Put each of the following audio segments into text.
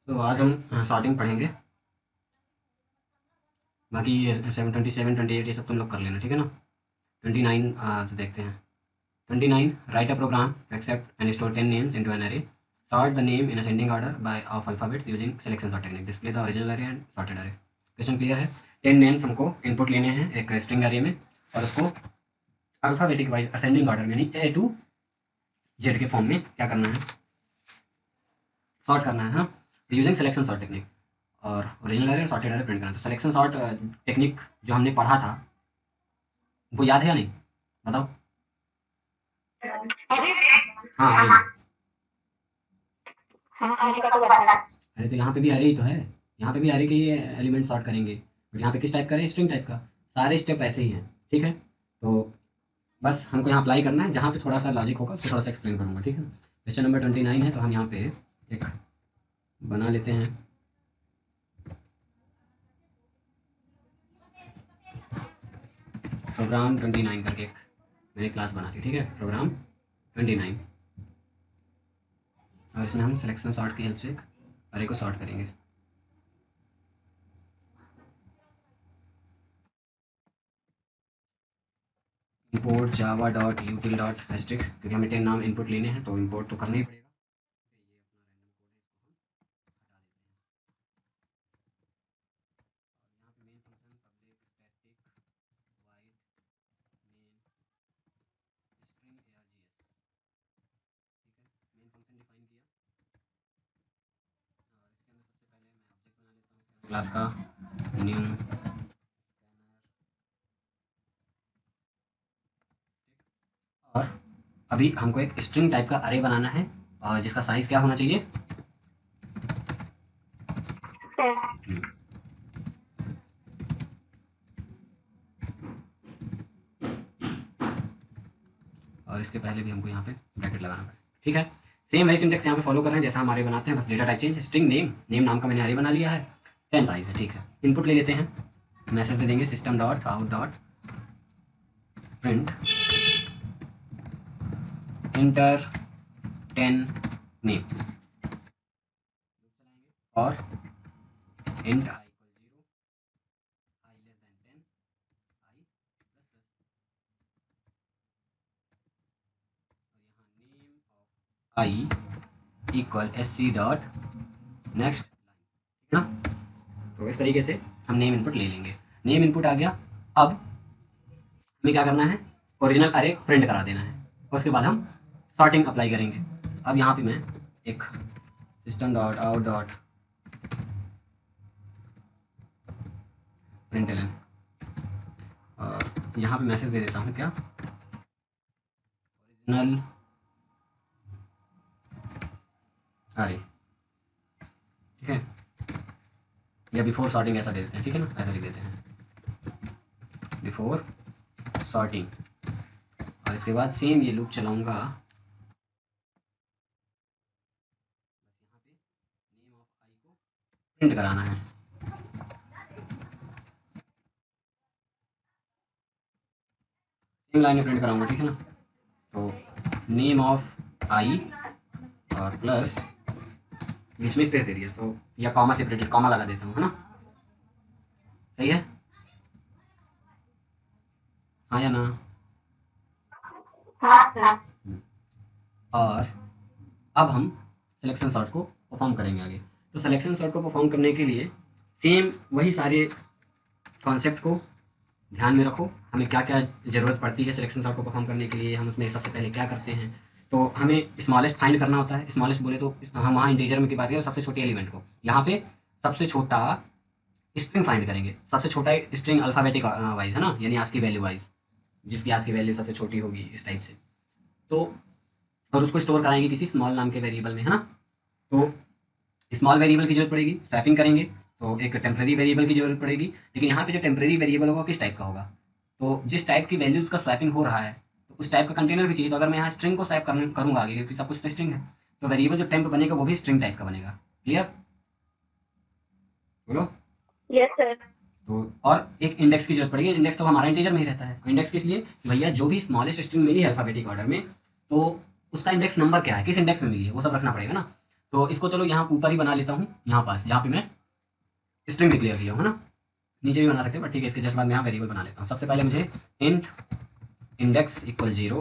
तो आज हम सॉर्टिंग पढ़ेंगे। बाकी ये 27, 28 ये सब तुम लोग कर लेना, ठीक है ना। 29 तो देखते हैं। 29 write a program accept and store 10 names into an array. Sort the name in ascending order by of alphabets using selection sort technique. Display the original array and sorted array. Question clear है। 10 names हमको input लेने हैं एक string array में और उसको alphabetic wise ascending order में, यानी A to Z के फॉर्म में क्या करना है, सॉर्ट करना है ना, यूजिंग सिलेक्शन सॉर्ट टेक्निक। और original error sorted error print करना। तो सिलेक्शन सॉर्ट टेक्निक जो हमने पढ़ा था वो याद है या नहीं, बताओ। हाँ अरे, अरे तो यहाँ पे भी अरे ही तो है। यहाँ पे भी अरे के ही एलिमेंट सॉर्ट करेंगे, बट यहाँ पे किस टाइप का है, स्ट्रिंग टाइप का। सारे स्टेप ऐसे ही हैं, ठीक है। तो बस हमको यहाँ अप्लाई करना है, जहाँ पे थोड़ा सा लॉजिक होगा उसको थोड़ा सा एक्सप्लेन करूँगा, ठीक है। क्वेश्चन नंबर 29 है, तो हम यहाँ पे एक बना लेते हैं। प्रोग्राम 29 करके एक मैंने क्लास बना दी, ठीक है, प्रोग्राम 29। और इसमें हम सिलेक्शन सॉर्ट की हेल्प से अरे को सॉर्ट करेंगे। Import Java dot util dot asterisk, क्योंकि हमें 10 नाम इनपुट लेने हैं तो इंपोर्ट तो करना ही पड़ेगा। क्लास का न्यू, और अभी हमको एक स्ट्रिंग टाइप का अरे बनाना है और जिसका साइज क्या होना चाहिए, और इसके पहले भी हमको यहाँ पे ब्रैकेट लगाना पड़ेगा, ठीक है। सेम वही सिंटेक्स यहाँ पे फॉलो कर रहे हैं जैसा हमारे बनाते हैं, बस data type change. String name, name नाम का मैंने अरे बना लिया है, 10 साइज है, ठीक है। इनपुट ले लेते हैं, मैसेज दे देंगे system dot out dot print enter 10 name और int i equal 0, i less than 10, i plus plus, और यहाँ name of i equal s c dot next line, ठीक है ना। तो इस तरीके से हम नेम इनपुट ले लेंगे। नेम इनपुट आ गया। अब हमें क्या करना है, ओरिजिनल अरे प्रिंट करा देना है और उसके बाद हम सॉर्टिंग अप्लाई करेंगे। अब यहाँ पे मैं एक system dot out dot print ln और यहाँ पे मैसेज दे देता हूँ क्या, ओरिजिनल अरे, ठीक है। या बिफोर सॉर्टिंग ऐसा दे देते हैं, ठीक है ना, ऐसा लिख देते हैं बिफोर सॉर्टिंग। और इसके बाद सेम ये लूप चलाऊंगा, नेम ऑफ आई को प्रिंट कराना है। सेम लाइन में प्रिंट कराऊंगा, ठीक है ना। तो नेम ऑफ आई और प्लस बीच में स्पेस दे दिया, तो या कॉमा सेपरेटेड कॉमा लगा देता हूँ, है ना, सही है, हाँ या ना। और अब हम सिलेक्शन सॉर्ट को परफॉर्म करेंगे आगे। तो सिलेक्शन सॉर्ट को परफॉर्म करने के लिए सेम वही सारे कॉन्सेप्ट को ध्यान में रखो। हमें क्या क्या ज़रूरत पड़ती है सिलेक्शन सॉर्ट को परफॉर्म करने के लिए, हम उसमें सबसे पहले क्या करते हैं, तो हमें स्मॉलेस्ट फाइंड करना होता है। स्मॉलेस्ट बोले तो हम वहाँ इंटीजर में की बात करें, सबसे छोटे एलिमेंट को। यहाँ पे सबसे छोटा स्ट्रिंग फाइंड करेंगे, सबसे छोटा स्ट्रिंग अल्फ़ाबेटिक वाइज, है ना, यानी आज की वैल्यू वाइज, जिसकी आज की वैल्यू सबसे छोटी होगी, इस टाइप से। तो और उसको स्टोर कराएंगे किसी स्मॉल नाम के वेरिएबल में, है ना। तो स्मॉल वेरिएबल की जरूरत पड़ेगी, स्वैपिंग करेंगे तो एक टेम्प्रेरी वेरिएबल की जरूरत पड़ेगी। लेकिन यहाँ पे जो टेम्प्रेरी वेरिएबल होगा किस टाइप का होगा, तो जिस टाइप की वैल्यूज का स्वैपिंग हो रहा है तो उस टाइप का कंटेनर भी चाहिए। तो अगर मैं यहाँ स्ट्रिंग को स्वैप करूँगा आगे, क्योंकि सब कुछ तो स्ट्रिंग है, तो वेरिएबल जो टेम्प बनेगा वो भी स्ट्रिंग टाइप का बनेगा। क्लियर, बोलो। Yes sir. तो और एक इंडेक्स की जरूरत पड़ेगी। इंडेक्स तो हमारा इंटीजर में ही रहता है। इंडेक्स किस लिए, भैया जो भी स्मॉलेस्ट स्ट्रिंग मिली है अल्फाबेटिक ऑर्डर में, तो उसका इंडेक्स नंबर क्या है, किस इंडेक्स में मिली है, वो सब रखना पड़ेगा ना। तो इसको चलो यहाँ ऊपर ही बना लेता हूँ, यहाँ पास जहाँ पे मैं स्ट्रिंग डिक्लेयर किया हूँ, है ना। नीचे भी बना सकते हैं बट ठीक है, इसके जस्ट बाद मैं यहाँ वेरिएबल बना लेता हूँ। सबसे पहले मुझे इंट इंडेक्स इक्वल 0 ये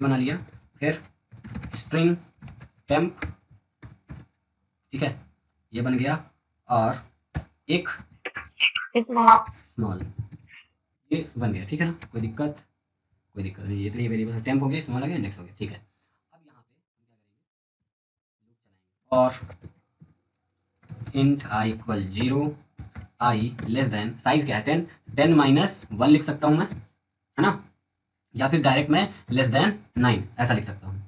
बना लिया, फिर स्ट्रिंग टेम्प, ठीक है ये बन गया, और एक स्मॉल ये बन गया, ठीक है ना। कोई दिक्कत नहीं, ये इतने वेरिएबल टेम्प हो गया, स्मॉल हो गया, इंडेक्स हो गया, ठीक है। अब यहाँ पे हम क्या करेंगे, और int i equal 0 i less then, size क्या है 10, 10 माइनस 1 लिख सकता हूँ मैं, है ना, या फिर डायरेक्ट मैं लेस देन 9 ऐसा लिख सकता हूँ,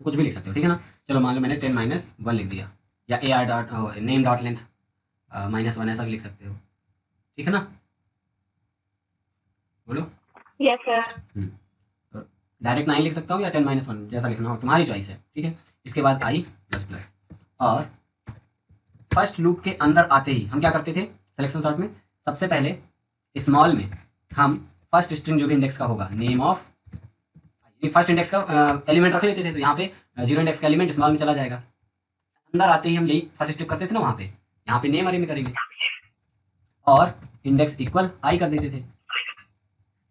तो कुछ भी लिख सकते हो, ठीक है ना। चलो मान लो मैंने 10 माइनस 1 लिख दिया, या A R dot name dot length -1 ऐसा भी लिख सकते हो, ठीक है ना। बोलो। Yes sir. डायरेक्ट 9 लिख सकता हूँ या 10 माइनस 1 जैसा लिखना हो, तुम्हारी चॉइस है, ठीक है। इसके बाद आई प्लस प्लस, और फर्स्ट लूप के अंदर आते ही हम क्या करते थे सिलेक्शन सॉर्ट में, सबसे पहले स्मॉल में हम फर्स्ट स्ट्रिंग जो भी इंडेक्स का होगा, नेम ऑफ, फर्स्ट इंडेक्स का एलिमेंट रख लेते थे, तो यहाँ पे 0 इंडेक्स का एलिमेंट स्मॉल में चला जाएगा। अंदर आते ही हम यही फर्स्ट स्टेप करते थे ना, वहाँ पे यहाँ पे नेम अरे में करेंगे, और इंडेक्स इक्वल आई कर देते थे,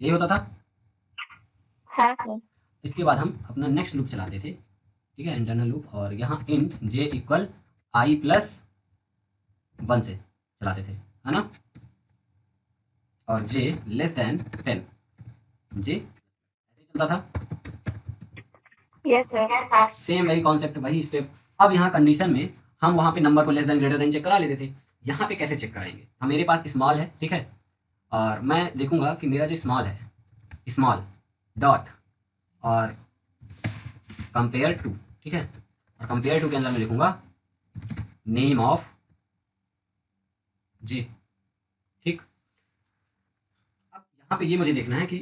यही होता था। हाँ सर। इसके बाद हम अपना नेक्स्ट लूप चलाते थे, ठीक है, इंटरनल लूप, और यहाँ इंट जे इक्वल आई प्लस 1 से चलाते थे, है ना, और जे लेस देन 10, जे ऐसे चलता था। Yes sir. सेम वही कॉन्सेप्ट, वही स्टेप। अब यहाँ कंडीशन में हम वहाँ पे नंबर को less than greater than check करा लेते थे, यहाँ पे कैसे चेक कराएंगे, हम मेरे पास स्मॉल है, ठीक है, और मैं देखूंगा कि मेरा जो स्मॉल है, स्मॉल डॉट और कंपेयर टू, ठीक है, और कंपेयर टू के अंदर मैं लिखूंगा नेम ऑफ जे, ठीक। अब यहाँ पे ये मुझे देखना है कि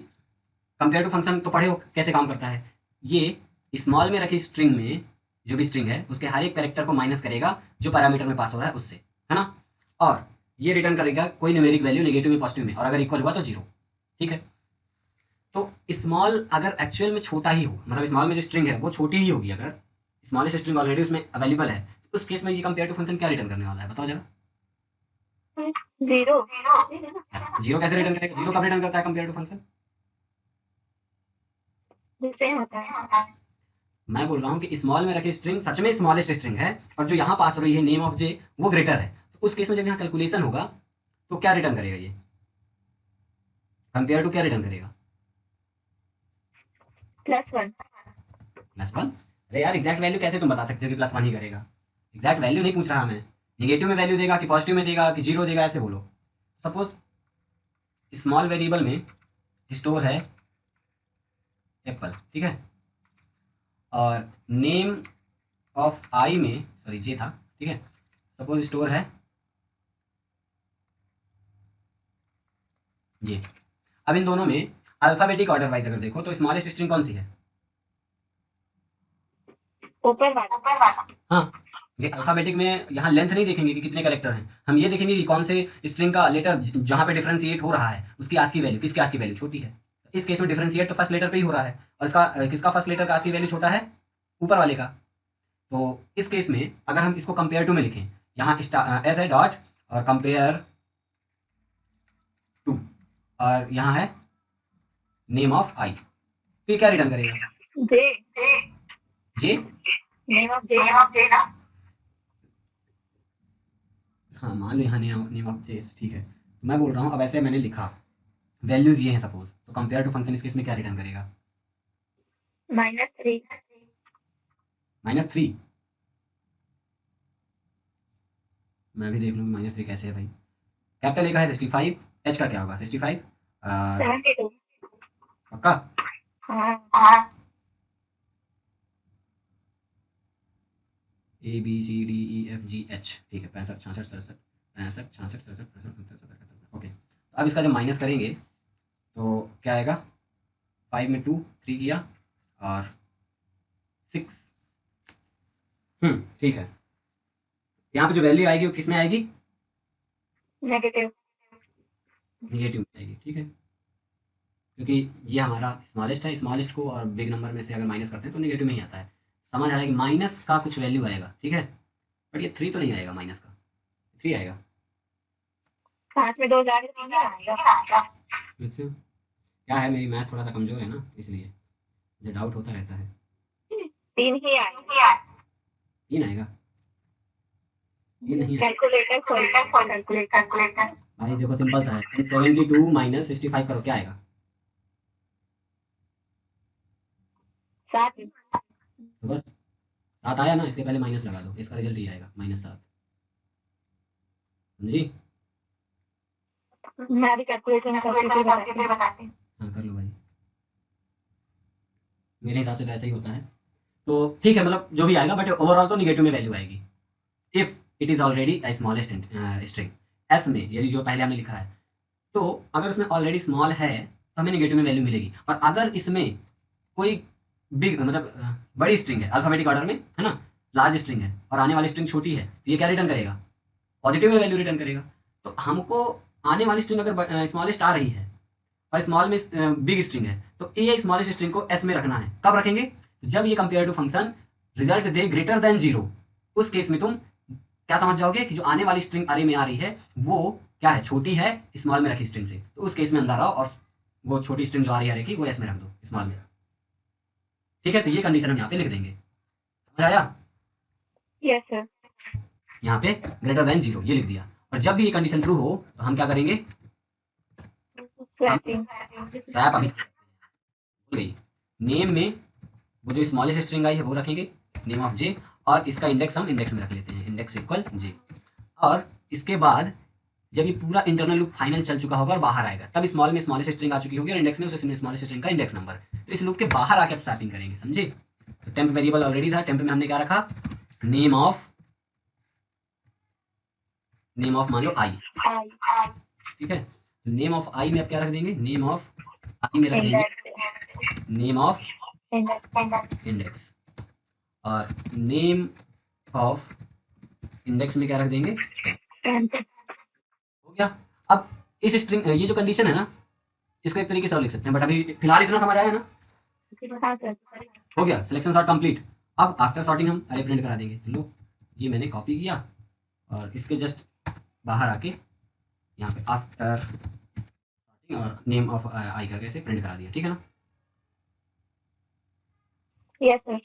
कंपेयर टू फंक्शन तो पढ़े हो कैसे काम करता है, ये स्मॉल में रखी स्ट्रिंग में जो भी स्ट्रिंग है उसके हर एक कैरेक्टर को माइनस करेगा जो पैरामीटर में पास हो रहा है उससे, है ना, और ये रिटर्न करेगा कोई न्यूमेरिक वैल्यू नेगेटिव में पॉजिटिव में, और अगर इक्वल हुआ तो 0, ठीक है। तो स्मॉल अगर एक्चुअल में छोटा ही हो, मतलब स्मॉल में जो स्ट्रिंग है वो छोटी ही होगी, अगर स्मॉलेस्ट स्ट्रिंग ऑलरेडी उसमें अवेलेबल है, तो उस केस में ये कंपेयर टू फंक्शन क्या रिटर्न करने वाला है, बताओ जरा। 0। 0 कैसे रिटर्न करेगा, 0 कब रिटर्न करता है कंपेयर टू फंक्शन। सेम होता है। मैं बोल रहा हूँ कि स्मॉल में रखे स्ट्रिंग सच में स्मॉलेस्ट स्ट्रिंग है, और जो यहाँ पास हो रही है नेम ऑफ जे वो ग्रेटर है, तो उस केस में जब यहाँ कैलकुलेशन होगा तो क्या रिटर्न करेगा, ये कंपेयर टू क्या रिटर्न करेगा, +1। +1। अरे यार एग्जैक्ट वैल्यू कैसे तुम बता सकते हो कि +1 ही करेगा, एग्जैक्ट वैल्यू नहीं पूछ रहा मैं, निगेटिव में वैल्यू देगा कि पॉजिटिव में देगा कि 0 देगा, ऐसे बोलो। सपोज स्मॉल वेरिएबल में स्टोर है एप्पल, ठीक है, और नेम ऑफ आई में, सॉरी जे था, ठीक है, सपोज स्टोर है ये। अब इन दोनों में अल्फाबेटिक ऑर्डर वाइज अगर देखो तो स्मॉलेस्ट स्ट्रिंग कौन सी है, ऊपर वाला। हाँ, ये अल्फाबेटिक में यहाँ लेंथ नहीं देखेंगे कि कितने कैरेक्टर हैं, हम ये देखेंगे कि कौन से स्ट्रिंग का लेटर जहाँ पे डिफरेंशिएट हो रहा है उसकी आज की वैल्यू, किसकी आज की वैल्यू छोटी है। इस केस में डिफरेंशिएट तो फर्स्ट लेटर पे ही हो रहा है, और इसका किसका फर्स्ट लेटर का आज की वैल्यू छोटा है, ऊपर वाले का। तो इस केस में अगर हम इसको कंपेयर टू में लिखें, यहाँ एस है डॉट और कंपेयर टू, और यहाँ है नेम ऑफ आई, तो ये क्या रिटर्न करेगा, जे। जे, नेम ऑफ जे ना। हाँ मान लो यहाँ नेम ऑफ जे, ठीक है। तो मैं बोल रहा हूँ अब ऐसे मैंने लिखा, वैल्यूज ये हैं सपोज, तो कंपेयर टू फंक्शन इस केस में क्या रिटर्न करेगा, -3। -3। मैं भी देख लूँ -3 कैसे है भाई। कैपिटल ए का है 65, एच का क्या होगा 65, 72। पक्का। हाँ। A B C D E F G H, ठीक है, 65 66 67 65 66 67 68 69 70 ओके। तो अब इसका जब माइनस करेंगे तो क्या आएगा, 5 में 2 3 किया और 6, ठीक है। यहाँ पे जो वैल्यू आएगी वो किस में आएगी, नेगेटिव। निगेटिव में आएगी, ठीक है, क्योंकि ये हमारा स्मॉलेस्ट है, स्मॉलेस्ट को और बिग नंबर में से अगर माइनस करते हैं तो निगेटिव में ही आता है। समझ आया कि माइनस का कुछ वैल्यू आएगा, ठीक है, बट ये 3 तो नहीं आएगा, माइनस का 3 आएगा। 5 में 2 जा रहे 3 आएगा। अच्छा, क्या है, मेरी मैथ थोड़ा सा कमज़ोर है ना, इसलिए मुझे डाउट होता रहता है। 3 ही आएगा। 3 आएगा, ये नहीं आएगा कैलकुलेटर खोल कैलकुलेटर। भाई, देखो सिंपल सा है, 72 माइनस 65 करो, क्या आएगा? 7 तो बस 7 आया ना, इसके पहले माइनस लगा दो, इसका रिजल्ट ये आएगा -7। समझी? मैं भी कैलकुलेटर में करके फिर बताती हूँ। हाँ कर लो भाई, मेरे हिसाब से तो ऐसा ही होता है। तो ठीक है, मतलब जो भी आएगा, बट ओवरऑल तो निगेटिव में वैल्यू आएगी if it is already A smallest string. S में यदि जो पहले हमने लिखा है, तो अगर उसमें ऑलरेडी स्मॉल है तो हमें निगेटिव में वैल्यू मिलेगी। और अगर इसमें कोई बिग मतलब बड़ी स्ट्रिंग है, अल्फाबेटिक ऑर्डर में है ना, लार्ज स्ट्रिंग है और आने वाली स्ट्रिंग छोटी है, तो ये क्या रिटर्न करेगा? पॉजिटिव में वैल्यू रिटर्न करेगा। तो हमको आने वाली स्ट्रिंग अगर स्मॉलेस्ट आ रही है और स्मॉल में बिग स्ट्रिंग है, तो ये स्मॉलेस्ट स्ट्रिंग को एस में रखना है। कब रखेंगे? जब ये कंपेयर टू फंक्शन रिजल्ट दे ग्रेटर देन 0, उस केस में तुम क्या समझ जाओगे कि जो आने वाली स्ट्रिंग अरे में आ रही है वो क्या है, छोटी है स्मॉल में रखी स्ट्रिंग से, तो उस केस में अंदर आओ और वो छोटी स्ट्रिंग जो आ रही है अरे की, वो एस में रख दो, स्मॉल में। ठीक है, तो ये कंडीशन हम यहाँ पे लिख देंगे। समझ आया? Yes sir. यहाँ पे ग्रेटर देन 0 ये लिख दिया, और जब भी ये कंडीशन ट्रू हो तो हम क्या करेंगे? स्वैपिंग। स्वैप अभी भूल गई, नेम में वो जो स्मॉलेस्ट स्ट्रिंग आई है वो रखेंगे, नेम ऑफ जे, और इसका इंडेक्स हम इंडेक्स में रख लेते हैं, इंडेक्स इक्वल जे। और इसके बाद जब ये पूरा इंटरनल लूप फाइनल चल चुका होगा और बाहर आएगा, तब स्मॉल में स्मॉलेस्ट स्ट्रिंग आ चुकी होगी और इंडेक्स में उस स्मॉलेस्ट स्ट्रिंग का इंडेक्स नंबर, तो इस लूप के बाहर आके आप स्वैपिंग करेंगे। समझे? तो टेम्प वेरिएबल ऑलरेडी था, टेम्प में हमने क्या रखा? नेम ऑफ मान लो आई, ठीक है, नेम ऑफ आई में आप क्या रख देंगे? नेम ऑफ आई में रख देंगे नेम ऑफ इंडेक्स, और नेम ऑफ इंडेक्स में क्या रख देंगे? हो गया। अब इस स्ट्रिंग, ये जो कंडीशन है ना, इसको एक तरीके से और लिख सकते हैं, बट अभी फिलहाल इतना समझ आया ना? हो गया, सिलेक्शन सॉर्ट कंप्लीट। अब आफ्टर सॉर्टिंग हम अरे प्रिंट करा देंगे। लो, ये मैंने कॉपी किया और इसके जस्ट बाहर आके यहाँ पे आफ्टर सॉर्टिंग और नेम ऑफ आई करके इसे प्रिंट करा दिया, ठीक है ना? Yes sir.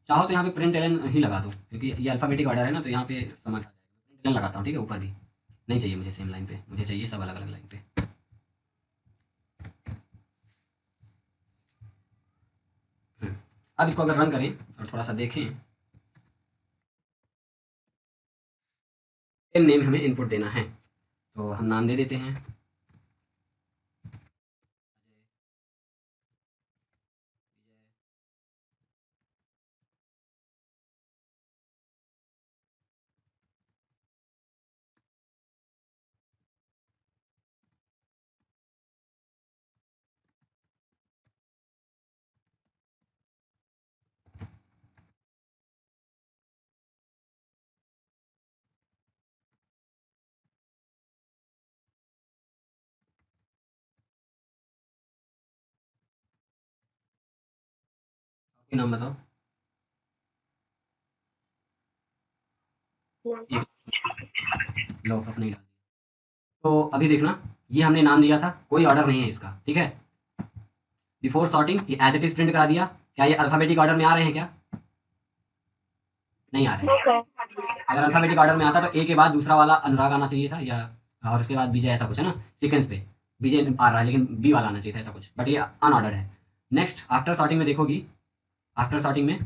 चाहो तो यहाँ पे प्रिंट एलन ही लगा दो, क्योंकि ये अल्फाबेटिक ऑर्डर है ना, तो यहाँ पे समझ आ जाएगा। प्रिंट एलन लगाता हूँ, ठीक है, ऊपर भी नहीं चाहिए मुझे सेम लाइन पे, मुझे चाहिए सब अलग अलग लाइन पे। अब इसको अगर रन करें और थोड़ा सा देखें, नेम हमें इनपुट देना है, तो हम नाम दे देते हैं नाम बताओ। लो अपने डाल। तो अभी देखना, ये हमने नाम दिया था, कोई ऑर्डर नहीं है इसका, ठीक है। बिफोर सॉर्टिंग ये एज इट इज प्रिंट करा दिया। क्या ये अल्फाबेटिक ऑर्डर में आ रहे हैं? क्या नहीं आ रहे हैं? अगर अल्फाबेटिक ऑर्डर में आता तो ए के बाद दूसरा वाला अनुराग आना चाहिए था, या और उसके बाद विजय, ऐसा कुछ है ना, सीक्वेंस पे विजय आ रहा है लेकिन बी वाला आना चाहिए था, ऐसा कुछ, बट ये अनऑर्डर है। नेक्स्ट आफ्टर सॉर्टिंग में देखोगी, आफ्टर सॉर्टिंग में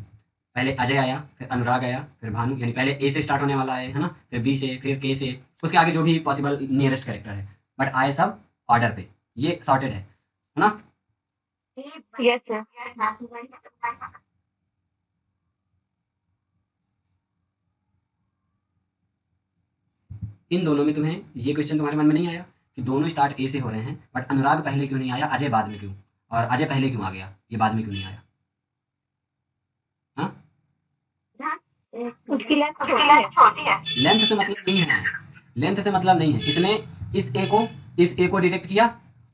पहले अजय आया, फिर अनुराग आया, फिर भानु, यानी पहले ए से स्टार्ट होने वाला है ना, फिर बी से, फिर के से, उसके आगे जो भी पॉसिबल नियरेस्ट कैरेक्टर है, बट आए सब ऑर्डर पे। ये सॉर्टेड है ना? Yes sir. इन दोनों में तुम्हें ये क्वेश्चन तुम्हारे मन में नहीं आया कि दोनों स्टार्ट ए से हो रहे हैं, बट अनुराग पहले क्यों नहीं आया, अजय बाद में क्यों, और अजय पहले क्यों आ गया, ये बाद में क्यों नहीं आया? हाँ, उसकी लेंथ छोटी है। लेंथ से मतलब नहीं है, लेंथ से मतलब नहीं है। इसने इस ए को डिटेक्ट किया,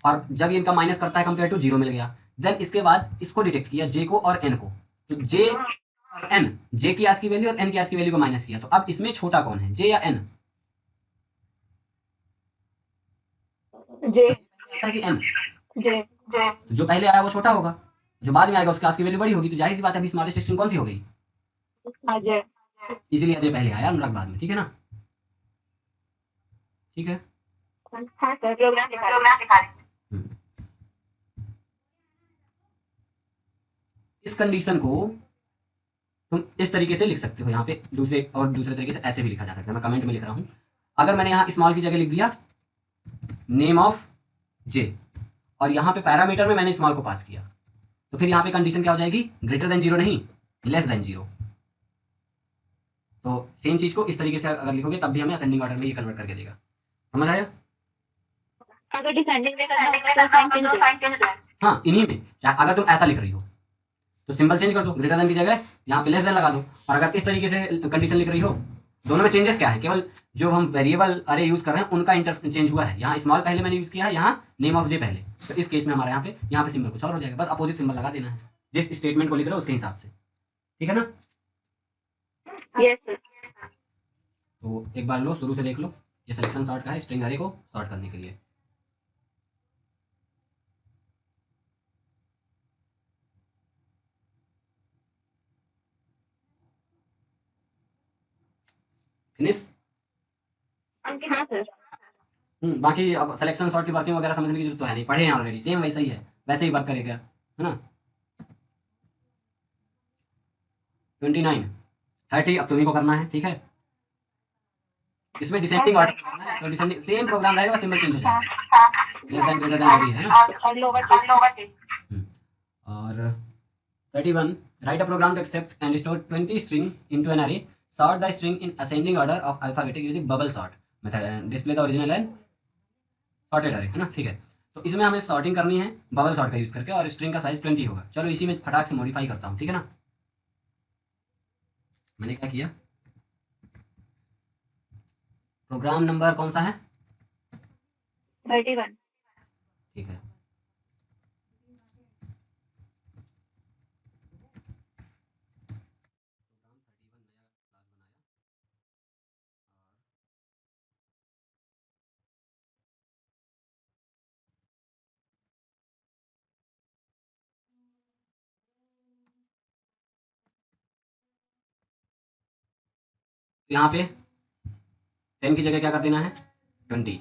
और जब ये इनका माइनस करता है कंपेयर टू 0 मिल गया। देन इसके बाद इसको डिटेक्ट किया, जे को और एन को। तो जे और एन, जे की आज की वैल्यू और एन की आज की वैल्यू को माइनस किया। तो अब इसमें छोटा कौन है, जे या एन? जे ऐसा है कि एन? जे जो पहले आया वो छोटा होगा, जो बाद में आएगा उसकी आज की वैल्यू बड़ी होगी। तो जाहिर सी बात है अभी स्मॉलेस्ट स्ट्रिंग कौन सी हो गई? अजय। इसीलिए अजय पहले आया, अनुराग बाद में। ठीक है ना? ठीक है। हाँ सर, प्रोग्राम दिखा रहे। इस कंडीशन को तुम इस तरीके से लिख सकते हो, यहाँ पे दूसरे तरीके से ऐसे भी लिखा जा सकता है। मैं कमेंट में लिख रहा हूँ, अगर मैंने यहाँ स्मॉल की जगह लिख दिया नेम ऑफ जे, और यहाँ पे पैरामीटर में मैंने स्मॉल को पास किया, तो फिर यहाँ पे कंडीशन क्या हो जाएगी? ग्रेटर देन जीरो नहीं, लेस देन जीरो। तो सेम चीज को इस तरीके से अगर लिखोगे तब भी हमें असेंडिंग ऑर्डर में ये कन्वर्ट करके देगा। समझ आया? अगर डिसेंडिंग में करना तो साइन चेंज है। हाँ, इन्हीं में अगर तुम ऐसा लिख रही हो तो सिंबल चेंज कर दो, ग्रेटर देन की जगह यहाँ पे लेस देन लगा दो। और अगर इस तरीके से कंडीशन लिख रही हो, दोनों में चेंजेस क्या है? केवल जो हम वेरिएबल अरे यूज कर रहे हैं उनका इंटरचेंज हुआ है। यहाँ स्मॉल पहले मैंने यूज किया है, यहाँ नेम ऑफ जे पहले। तो इस केस में हमारा यहाँ पे सिंबल कुछ और हो जाएगा, बस अपोजिट सिंबल लगा देना है जिस स्टेटमेंट को लिख रहे हो उसके हिसाब से। ठीक है ना? Yes sir. तो एक बार लो, शुरू से देख लो। ये सिलेक्शन सॉर्ट का है, स्ट्रिंग अरे को सॉर्ट करने के लिए। फिनिश? हाँ सर। बाकी अब सिलेक्शन सॉर्ट की वर्किंग वगैरह समझने की जरूरत तो है नहीं, पढ़े हैं ऑलरेडी, सेम वैसा ही है, वैसे ही वर्क करेगा, है ना? 29 30 अब तुम्ही को करना है। ठीक है? इसमें डिसेंडिंग ऑर्डर करना है, तो डिसेंडिंग सेम प्रोग्राम रहेगा, सिंबल चेंज हो जाएगा। लेस देन ग्रेटर देन वही है ना? और लोअर केस। और 31 write a program to accept and store 20 string into an array, sort the string in ascending order of alphabetic using bubble sort method and display the original and sorted array, है ना? ठीक है। तो इसमें हमें sorting करनी है bubble sort का यूज करके, और स्ट्रिंग का साइज 20 होगा। चलो इसी में फटाक से मॉडिफाई करता हूँ। ठीक है ना? मैंने क्या किया, प्रोग्राम नंबर कौन सा है? 31। ठीक है। यहाँ पे 10 की जगह क्या कर देना है? 20।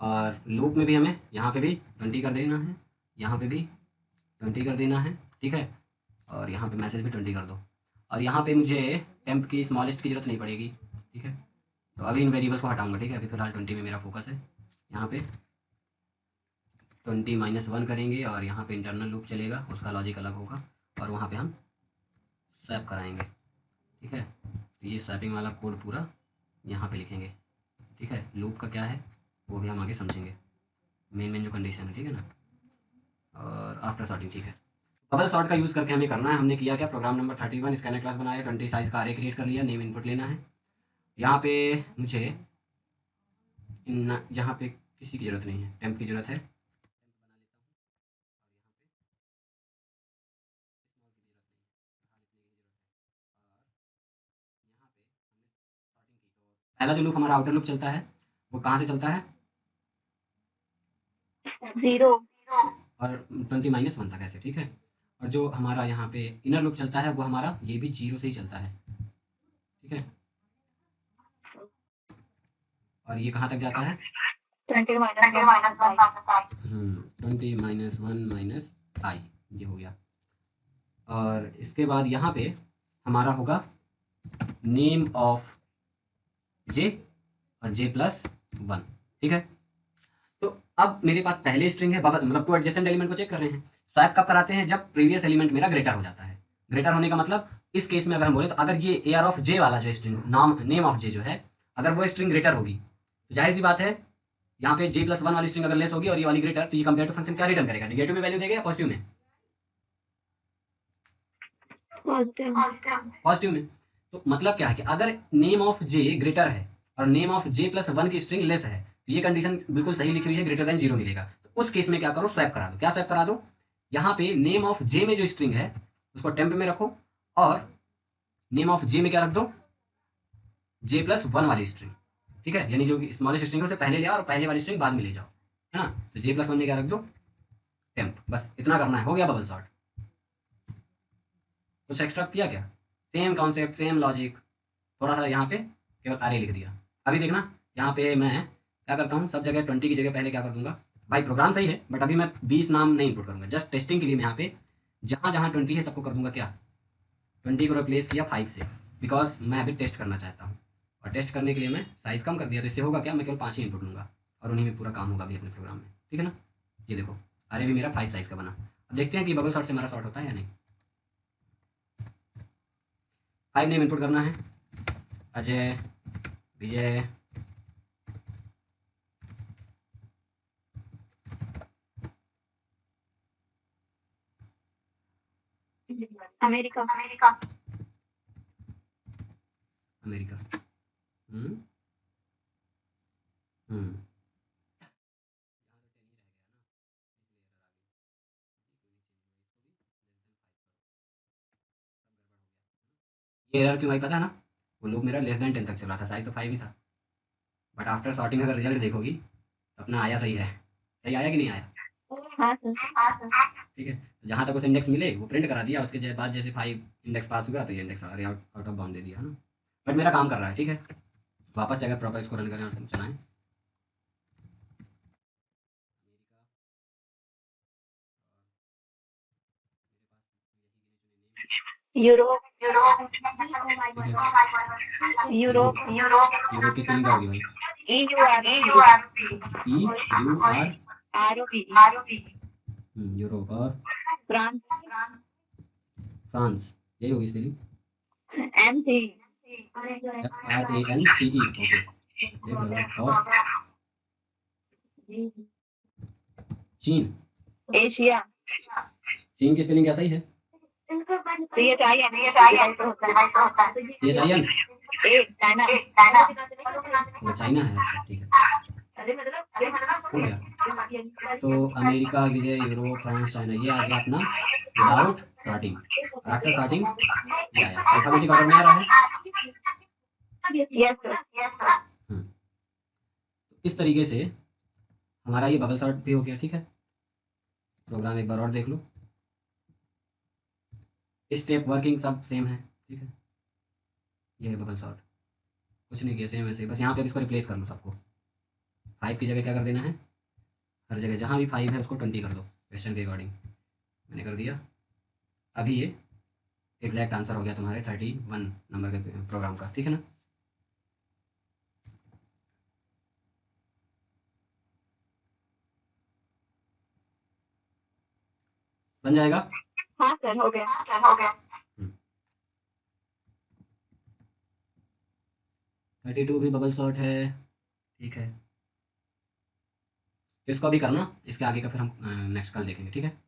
और लूप में भी हमें यहाँ पे भी 20 कर देना है, यहाँ पे भी 20 कर देना है। ठीक है? और यहाँ पे मैसेज भी 20 कर दो। और यहाँ पे मुझे टेम्प की स्मॉलेस्ट की जरूरत नहीं पड़ेगी। ठीक है? तो अभी इन वेरिएबल्स को हटाऊंगा। ठीक है? अभी फिलहाल 20 में मेरा फोकस है। यहाँ पे 20 -1 करेंगे, और यहाँ पे इंटरनल लूप चलेगा, उसका लॉजिक अलग होगा, और वहाँ पे हम स्वैप कराएंगे। ठीक है? तो ये स्वैपिंग वाला कोड पूरा यहाँ पे लिखेंगे। ठीक है? लूप का क्या है वो भी हम आगे समझेंगे, मेन जो कंडीशन है। ठीक है ना? और आफ्टर सॉर्टिंग। ठीक है? बबल सॉर्ट का यूज़ करके हमें करना है। हमने किया क्या, प्रोग्राम नंबर 31 स्कैनर क्लास बनाया, 20 साइज का अरे क्रिएट कर लिया, नेम इनपुट लेना है। यहाँ पे मुझे यहाँ पे किसी की ज़रूरत नहीं है, टेम्प की ज़रूरत है। पहला जो लूप हमारा आउटर लूप चलता है वो कहाँ से चलता है? 0 और 20 -1 तक ऐसे। ठीक है? और जो हमारा यहाँ पे इनर लूप चलता है वो हमारा ये भी 0 से ही चलता है। ठीक है? और ये कहाँ तक जाता है? 20 -1 20 -1 -i, ये हो गया। और इसके बाद यहाँ पे हमारा होगा नेम ऑफ जे और j+1। ठीक है? तो अब मेरे पास पहले स्ट्रिंग है, बबल मतलब टू एडजेसेंट एलिमेंट को चेक कर रहे हैं। स्वैप कब कराते हैं? जब प्रीवियस एलिमेंट मेरा ग्रेटर हो जाता है। ग्रेटर होने का मतलब इस केस में अगर हम बोले तो अगर ये AR ऑफ जे वाला जो स्ट्रिंग नाम नेम ऑफ जे जो है, अगर वो स्ट्रिंग ग्रेटर होगी तो जाहिर सी बात है यहाँ पे j+1 वाली स्ट्रिंग अगर लेस होगी और ये वाली ग्रेटर, तो ये कंपेयर टू फंक्शन क्या रिटर्न करेगा? नेगेटिव में वैल्यू देगा या पॉजिटिव में? पॉजिटिव में। तो मतलब क्या है कि अगर नेम ऑफ जे ग्रेटर है और नेम ऑफ j+1 की स्ट्रिंग लेस है, तो ये कंडीशन बिल्कुल सही लिखी हुई है, ग्रेटर देन 0 मिलेगा। तो उस केस में क्या करो, स्वैप करा दो। क्या स्वैप करा दो? यहाँ पे नेम ऑफ जे में जो स्ट्रिंग है उसको टेम्प में रखो और नेम ऑफ जे में क्या रख दो, J+1 वाली स्ट्रिंग, ठीक है, यानी जो स्मॉलेस्ट स्ट्रिंग है उसे पहले ले आओ और पहले वाली स्ट्रिंग बाद में ले जाओ, है ना। तो J+1 में क्या रख दो, टेम्प, बस इतना करना है, हो गया बबल सॉर्ट। कुछ एक्स्ट्रा किया क्या, सेम कॉन्सेप्ट सेम लॉजिक, थोड़ा सा यहाँ पे केवल अरे लिख दिया। अभी देखना यहाँ पे मैं क्या करता हूँ, सब जगह 20 की जगह पहले क्या कर दूंगा, भाई प्रोग्राम सही है बट अभी मैं 20 नाम नहीं इनपुट करूँगा, जस्ट टेस्टिंग के लिए मैं यहाँ पे जहाँ जहाँ 20 है सबको कर दूंगा क्या, 20 को रिप्लेस किया 5 से, बिकॉज मैं अभी टेस्ट करना चाहता हूँ और टेस्ट करने के लिए मैं साइज़ कम कर दिया, तो इससे होगा क्या, मैं केवल 5 ही इनपुट लूँगा और उन्हीं में पूरा काम होगा अभी अपने प्रोग्राम में, ठीक है ना। ये देखो अरे भी मेरा 5 साइज़ का बना। अब देखते हैं कि बबल सॉर्ट से हमारा सॉर्ट होता है या नहीं। 5 नेम इनपुट करना है, अजय, विजय, अमेरिका। अमेरिका। हम्म हम्म ये एरर क्यों आई पता है ना, वो लूप मेरा लेस देन 10 तक चल रहा था, साइज तो 5 ही था, बट आफ्टर सॉर्टिंग अगर रिजल्ट देखोगी तो अपना आया सही है, सही आया कि नहीं आया, हाँ सर। ठीक है। तो जहाँ तक उसे इंडेक्स मिले वो प्रिंट करा दिया, उसके बाद जैसे 5 इंडेक्स पास हुआ तो ये इंडेक्स आउट ऑफ बाउंड दे दिया, है ना। बट मेरा काम कर रहा है, ठीक है। वापस से अगर प्रॉपर इसको रन करें और चलाएं, यूरोप। ठीक है। यूरोप। यूरोप की स्पेलिंग क्या होगी भाई, EUR, ROP। यूरोप, और फ्रांस। फ्रांस, यही होगी स्पेलिंग, MC। FRANCE, ओके, देख लो। और चीन, एशिया। चीन की स्पेलिंग क्या सही है, CHIN होता है। CHIN, China. वो चाइना है, अच्छा ठीक है, हो गया। तो अमेरिका, विजय, यूरोप, फ्रांस, चाइना, ये आ गया अपना विदाउट सॉर्टिंग, और आफ्टर सॉर्टिंग ये आया, अल्फाबेटिक ऑर्डर में आ रहा है। Yes sir. तो इस तरीके से हमारा ये बबल सॉर्ट भी हो गया, ठीक है। प्रोग्राम एक बार और देख लो, स्टेप वर्किंग सब सेम है, ठीक है। ये है बबल सॉर्ट, कुछ नहीं किया, सेम ऐसे ही, बस यहाँ पे इसको रिप्लेस कर लो सबको, 5 की जगह क्या कर देना है, हर जगह जहाँ भी 5 है उसको 20 कर दो क्वेश्चन के अकॉर्डिंग, मैंने कर दिया। अभी ये एग्जैक्ट आंसर हो गया तुम्हारे 31 नंबर के प्रोग्राम का, ठीक है ना। बन जाएगा। हाँ सर, हो गया। 32 भी बबल सॉर्ट है, ठीक है। इसको अभी करना, इसके आगे का फिर हम नेक्स्ट कल देखेंगे, ठीक है।